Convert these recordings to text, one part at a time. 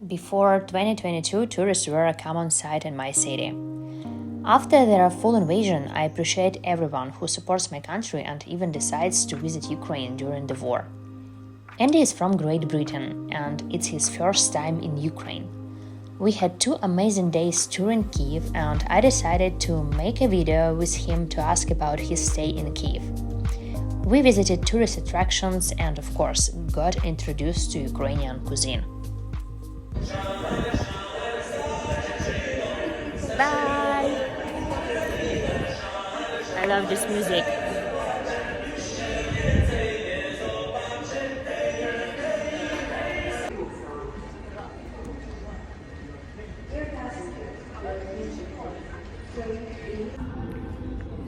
Before 2022, tourists were a common sight in my city. After their full invasion, I appreciate everyone who supports my country and even decides to visit Ukraine during the war. Andy is from Great Britain, and it's his first time in Ukraine. We had 2 amazing days touring Kiev, and I decided to make a video with him to ask about his stay in Kiev. We visited tourist attractions and, of course, got introduced to Ukrainian cuisine. Bye! I love this music.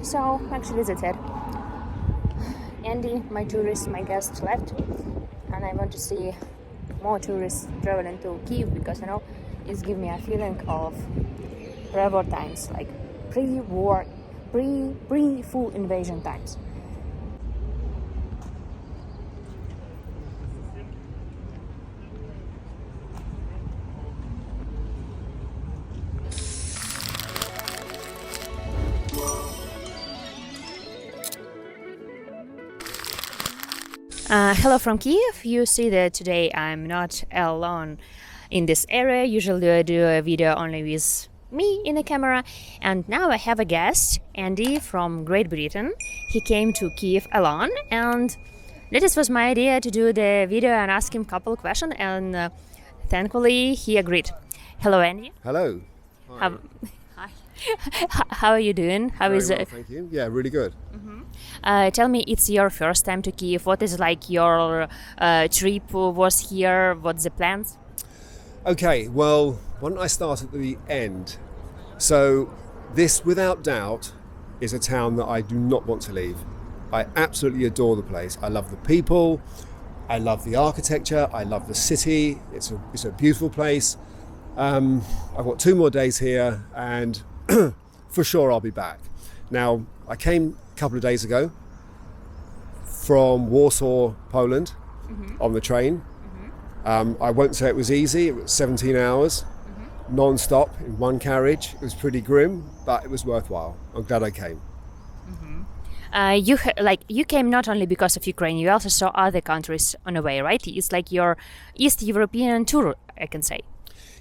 So, actually that's it. Andy, my tourist, my guest left, and I want to see more tourists traveling to Kyiv because it's giving me a feeling of war times, like pre-war, pre-full invasion times. Hello from Kiev. You see that today I'm not alone in this area. Usually I do a video only with me in the camera, and now I have a guest, Andy from Great Britain. He came to Kiev alone, and this was my idea to do the video and ask him a couple of questions, and thankfully he agreed. Hello, Andy. Hello. Hi. Hi. How are you doing? How Very is well, it? thank you. Yeah, really good. Tell me, it's your first time to Kiev. What is like your trip was here? What's the plans? Okay, well, why don't I start at the end? So, this, without doubt, is a town that I do not want to leave. I absolutely adore the place. I love the people. I love the architecture. I love the city. It's a beautiful place. I've got 2 more days here, and for sure I'll be back. Now, I came a couple of days ago from Warsaw, Poland, on the train. I won't say it was easy. It was 17 hours, non-stop in one carriage. It was pretty grim, but it was worthwhile. I'm glad I came. You came not only because of Ukraine, you also saw other countries on the way, right? It's like your East European tour, I can say.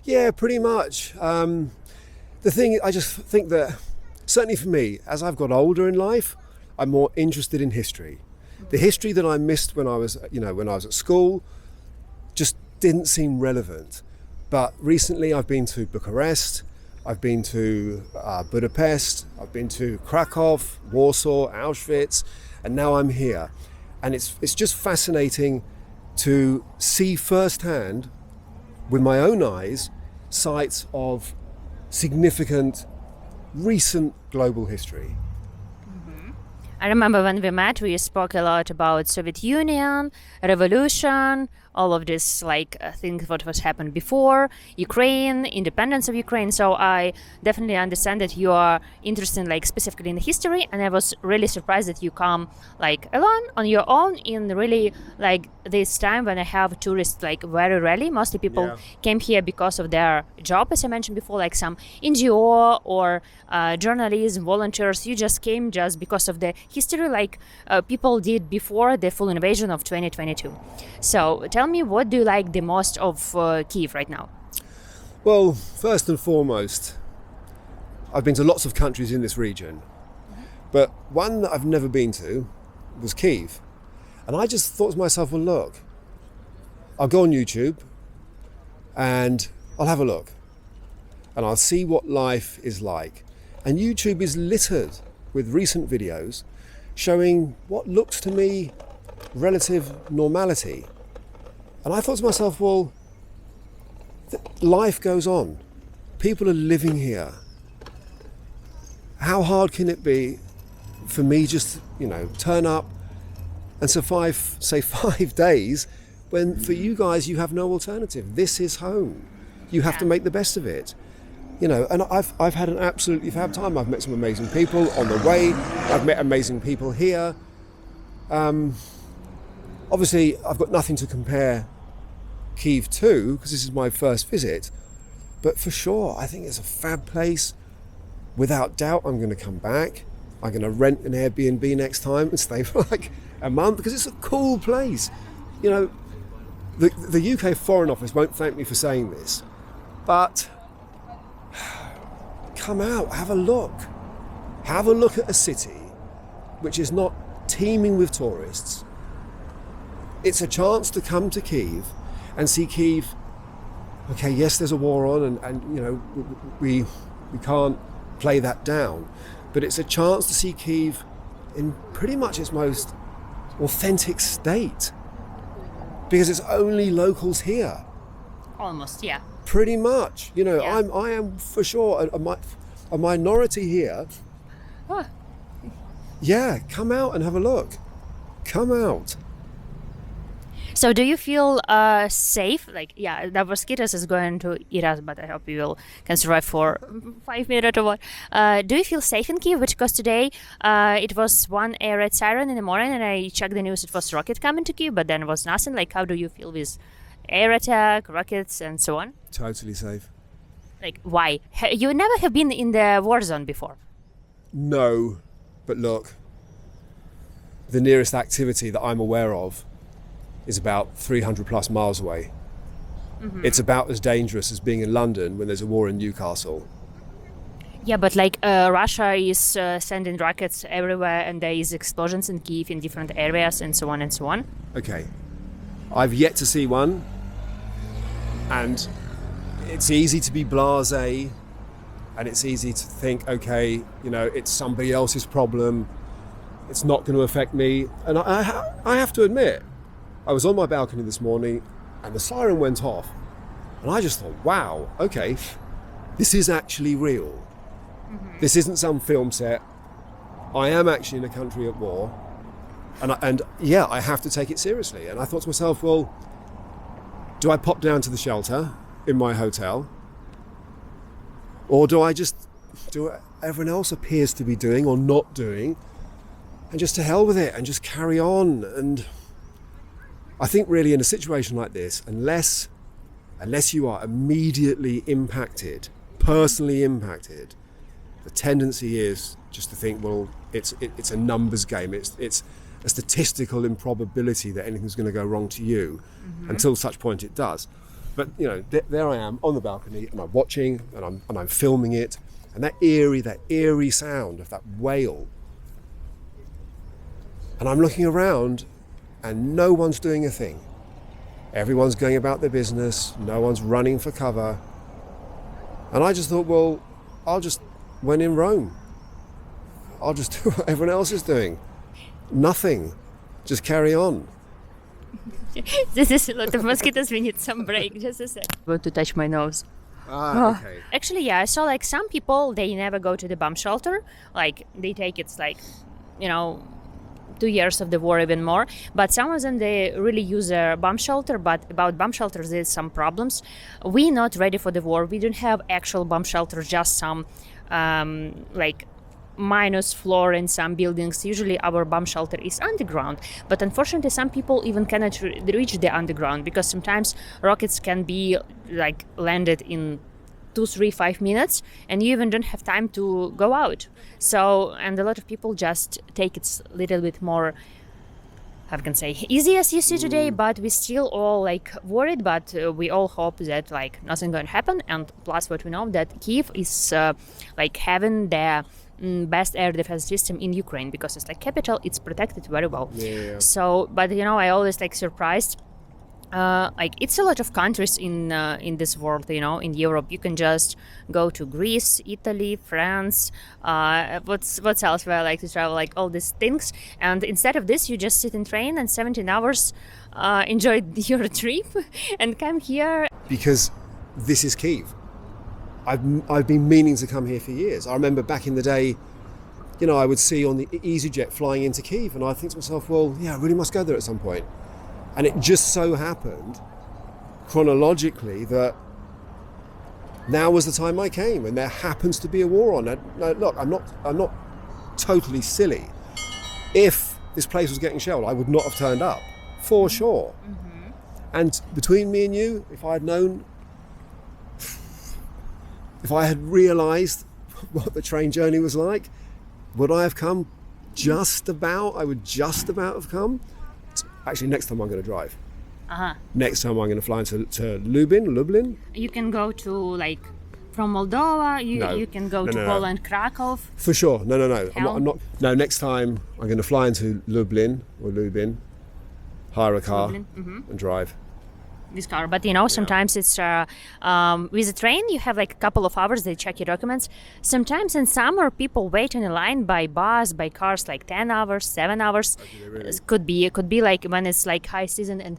Yeah, pretty much. The thing, I just think that, certainly for me, as I've got older in life, I'm more interested in history. The history that I missed when I was at school just didn't seem relevant. But recently I've been to Bucharest, I've been to Budapest, I've been to Krakow, Warsaw, Auschwitz, and now I'm here. And it's just fascinating to see firsthand, with my own eyes, sites of significant recent global history. I remember when we met, we spoke a lot about Soviet Union, revolution, all of this things what was happened before, Ukraine, independence of Ukraine. So I definitely understand that you are interested specifically in the history, and I was really surprised that you come alone on your own in really this time when I have tourists very rarely. Mostly people came here because of their job, as I mentioned before, like some NGO or journalists, volunteers. You just came just because of the history people did before the full invasion of 2022. So tell me, what do you like the most of Kiev right now? Well, first and foremost, I've been to lots of countries in this region, but one that I've never been to was Kyiv. And I just thought to myself, well, look, I'll go on YouTube and I'll have a look and I'll see what life is like. And YouTube is littered with recent videos showing what looks to me relative normality. And I thought to myself, well, life goes on. People are living here. How hard can it be for me just, turn up and survive, say, 5 days when for you guys, you have no alternative? This is home. You have to make the best of it. And I've had an absolutely fab time. I've met some amazing people on the way. I've met amazing people here. Obviously, I've got nothing to compare Kyiv too, because this is my first visit. But for sure, I think it's a fab place. Without doubt, I'm going to come back. I'm going to rent an Airbnb next time and stay for like a month because it's a cool place. You know, the UK Foreign Office won't thank me for saying this, but come out, have a look. Have a look at a city which is not teeming with tourists. It's a chance to come to Kyiv and see Kyiv. Okay, yes, there's a war on, and you know, we can't play that down, but it's a chance to see Kyiv in pretty much its most authentic state, because it's only locals here. Almost, yeah. Pretty much, you know, Yeah. I am for sure a minority here. Oh. Yeah, come out and have a look. Come out. So do you feel safe? Like, yeah, the mosquitoes is going to eat us, but I hope you can survive for 5 minutes or what. Do you feel safe in Kyiv? Because today it was one air raid siren in the morning, and I checked the news. It was rocket coming to Kyiv, but then it was nothing. Like, how do you feel with air attack, rockets, and so on? Totally safe. Like, why? You never have been in the war zone before. No, but look, the nearest activity that I'm aware of is about 300 plus miles away. Mm-hmm. It's about as dangerous as being in London when there's a war in Newcastle. Yeah, but like Russia is sending rockets everywhere, and there is explosions in Kyiv in different areas, and so on and so on. Okay, I've yet to see one, and it's easy to be blasé, and it's easy to think, okay, you know, it's somebody else's problem, it's not going to affect me. And I have to admit, I was on my balcony this morning and the siren went off, and I just thought, wow, okay, this is actually real. Mm-hmm. This isn't some film set. I am actually in a country at war, and yeah, I have to take it seriously. And I thought to myself, well, do I pop down to the shelter in my hotel, or do I just do what everyone else appears to be doing or not doing, and just to hell with it and just carry on? And I think really in a situation like this, unless you are immediately impacted, personally impacted, the tendency is just to think, well, it's a numbers game. It's a statistical improbability that anything's going to go wrong to you, mm-hmm. until such point it does. But you know, there I am on the balcony, and I'm watching, and I'm filming it, and that eerie sound of that wail, and I'm looking around, and no one's doing a thing. Everyone's going about their business. No one's running for cover. And I just thought, well, when in Rome, I'll just do what everyone else is doing. Nothing. Just carry on. This is a lot of mosquitoes. We need some break. Just a sec. I want to touch my nose. Okay. Actually, yeah, I saw like some people, they never go to the bomb shelter. Like, they take it's like, you know, 2 years of the war, even more. But some of them, they really use a bomb shelter. But about bomb shelters, there's some problems. We're not ready for the war. We don't have actual bomb shelters, just some like minus floor in some buildings. Usually our bomb shelter is underground, but unfortunately some people even cannot reach the underground, because sometimes rockets can be like landed in 2, 3, 5 minutes, and you even don't have time to go out. So, and a lot of people just take it a little bit more, I can say, easy as you see today, but we still all like worried, but we all hope that like nothing going to happen. And plus what we know that Kyiv is like having the best air defense system in Ukraine, because it's like capital, it's protected very well. Yeah. So, but you know, I always like surprised. Like it's a lot of countries in this world, you know, in Europe. You can just go to Greece, Italy, France. What's else where I like to travel? Like all these things. And instead of this, you just sit in train and 17 hours enjoy your trip and come here. Because this is Kyiv. I've been meaning to come here for years. I remember back in the day, you know, I would see on the EasyJet flying into Kyiv, and I think to myself, well, yeah, I really must go there at some point. And it just so happened, chronologically, that now was the time I came, and there happens to be a war on. Now, look, I'm not totally silly. If this place was getting shelled, I would not have turned up, for sure. Mm-hmm. And between me and you, if I had realised what the train journey was like, would I have come just about? I would just about have come. Actually, next time I'm going to drive. Next time I'm going to fly into Lublin. You can go to like from Moldova. You can go to Poland, Krakow. For sure. No. I'm not. No, next time I'm going to fly into Lublin, hire a car and drive. This car, but sometimes it's with a train you have like a couple of hours. They check your documents. Sometimes in summer people wait in a line by bus, by cars, like 10 hours, 7 hours. Really? It could be like when it's like high season and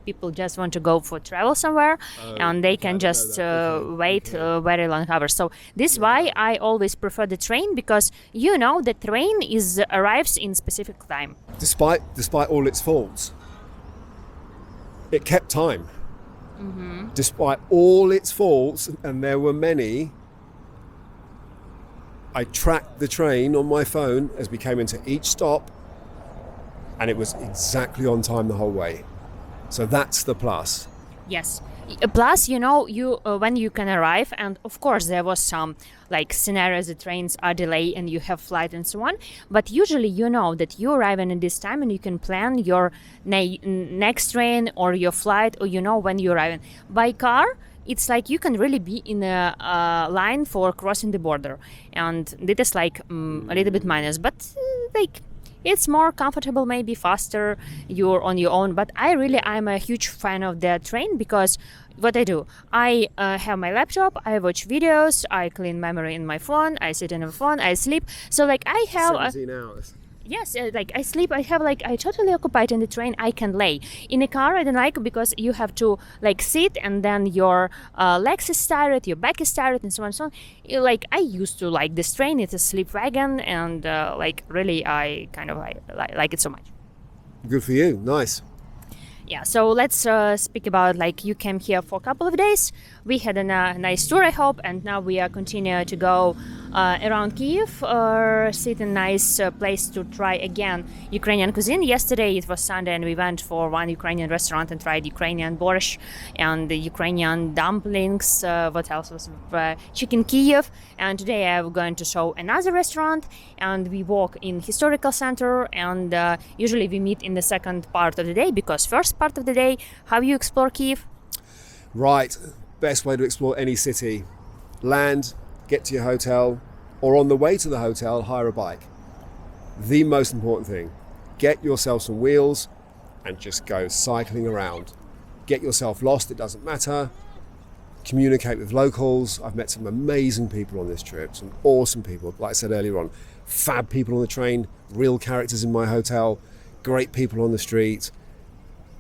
people just want to go for travel somewhere, and they can just wait very long hours. So this is why I always prefer the train, because the train arrives in specific time. Despite all its faults, it kept time. Despite all its faults, and there were many, I tracked the train on my phone as we came into each stop, and it was exactly on time the whole way. So that's the plus. Yes. Plus, when you can arrive, and of course there was some like scenarios, the trains are delayed and you have flight and so on. But usually that you arrive in this time and you can plan your next train or your flight, or when you arrive. By car, it's like you can really be in a line for crossing the border, and that is like a little bit minus, but it's more comfortable, maybe faster, you're on your own. But I'm a huge fan of the train, because what I do, I have my laptop, I watch videos, I clean memory in my phone, I sit in the phone, I sleep. So I have 17 hours. Yes, I sleep. I totally occupied in the train. I can lay in a car. I don't like, because you have to sit, and then your legs is tired, your back is tired, and so on and so on. I used to like this train. It's a sleep wagon, and really I kind of like it so much. Good for you. Nice. Yeah, so let's speak about you came here for a couple of days. We had a nice tour, I hope, and now we are continuing to go around Kiev, sit in a nice place to try again Ukrainian cuisine. Yesterday it was Sunday and we went for one Ukrainian restaurant and tried Ukrainian borscht and the Ukrainian dumplings. What else was chicken Kyiv. And today I'm going to show another restaurant, and we walk in historical center, and usually we meet in the second part of the day, because first part of the day, how you explore Kiev? Right, best way to explore any city. Land, get to your hotel, or on the way to the hotel, hire a bike. The most important thing, get yourself some wheels and just go cycling around. Get yourself lost, it doesn't matter. Communicate with locals. I've met some amazing people on this trip, some awesome people. Like I said earlier on, fab people on the train, real characters in my hotel, great people on the street.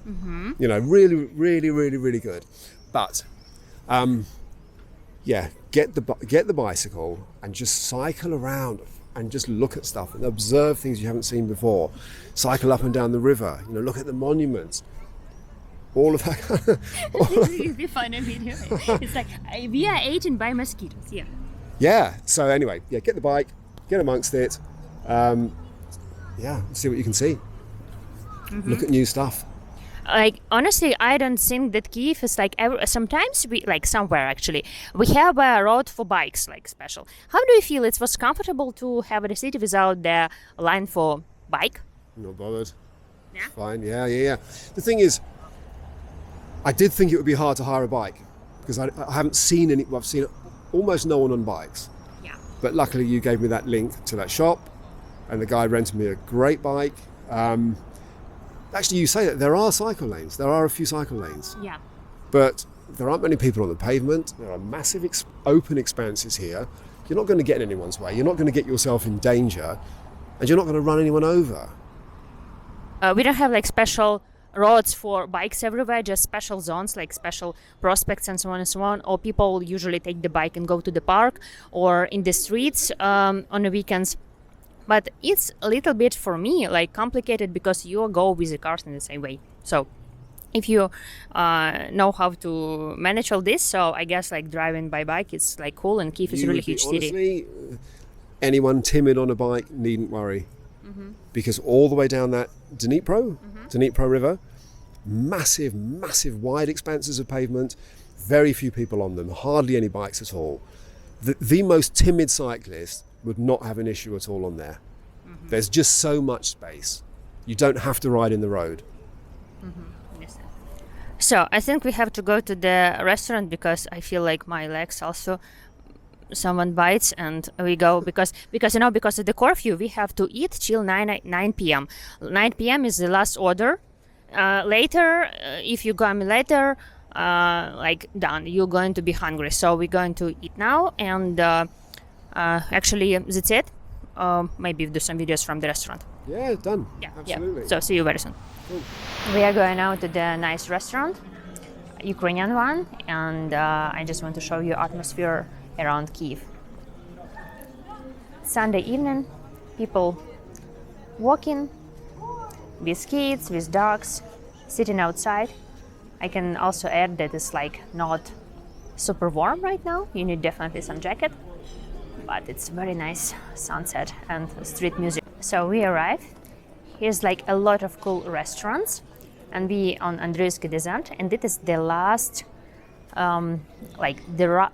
Really, really, really, really good. But get the bicycle and just cycle around and just look at stuff and observe things you haven't seen before. Cycle up and down the river, look at the monuments, all of that kind of... It's the final video. It's like we are eaten by mosquitoes. Yeah, so anyway, get the bike, get amongst it, see what you can see. Look at new stuff. Honestly, I don't think that Kyiv is sometimes we somewhere actually we have a road for bikes special. How do you feel? It was comfortable to have a city without the line for bike? Not bothered. Yeah. Fine. Yeah. The thing is, I did think it would be hard to hire a bike, because I haven't seen any. I've seen almost no one on bikes. Yeah. But luckily, you gave me that link to that shop, and the guy rented me a great bike. Actually, you say that there are cycle lanes. There are a few cycle lanes. Yeah. But there aren't many people on the pavement. There are massive open expanses here. You're not going to get in anyone's way. You're not going to get yourself in danger, and you're not going to run anyone over. We don't have special roads for bikes everywhere, just special zones, special prospects and so on and so on. Or people usually take the bike and go to the park or in the streets on the weekends. But it's a little bit, for me, complicated, because you go with the cars in the same way. So if you know how to manage all this, so I guess driving by bike is cool, and Kyiv is a really huge city. Honestly, anyone timid on a bike needn't worry, because all the way down that Dnipro River, massive, massive wide expanses of pavement, very few people on them, hardly any bikes at all. The most timid cyclist would not have an issue at all on there. There's just so much space. You don't have to ride in the road. So I think we have to go to the restaurant because I feel like my legs also someone bites, and we go because of the curfew we have to eat till 9 p.m. 9 p.m. is the last order. Later, if you come later, done, you're going to be hungry. So we're going to eat now, and actually that's it. Maybe do some videos from the restaurant. Yeah, done. Yeah, absolutely. Yeah. So see you very soon. Cool. We are going now to the nice restaurant, Ukrainian one, and I just want to show you atmosphere around Kyiv. Sunday evening, people walking with kids, with dogs, sitting outside. I can also add that it's like not super warm right now. You need definitely some jacket, but it's very nice sunset and street music. So we arrived. Here's like a lot of cool restaurants, and we on Andriivsky Desert, and this is the last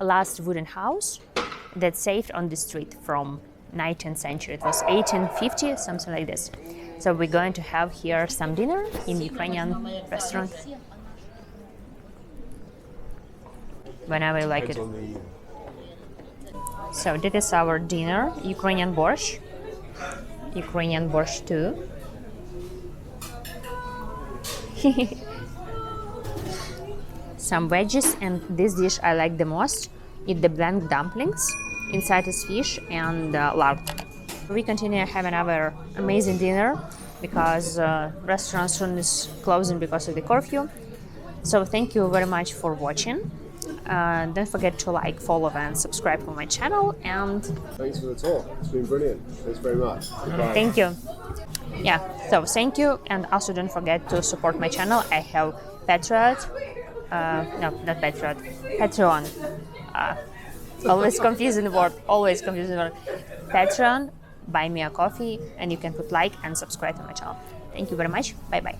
last wooden house that saved on the street from 19th century. It was 1850, something like this. So we're going to have here some dinner in Ukrainian restaurant. Whenever you like it. So this is our dinner, Ukrainian borscht too. Some veggies, and this dish I like the most. It's the blank dumplings. Inside is fish and lard. We continue having our amazing dinner because restaurant soon is closing because of the curfew. So thank you very much for watching. Don't forget to like, follow, and subscribe to my channel. And thanks for the talk. It's been brilliant. Thanks very much. Goodbye. Thank you. Yeah. So thank you, and also don't forget to support my channel. I have Patreon. No, not Patreon. Patreon. Always confusing the word. Patreon. Buy me a coffee, and you can put like and subscribe to my channel. Thank you very much. Bye bye.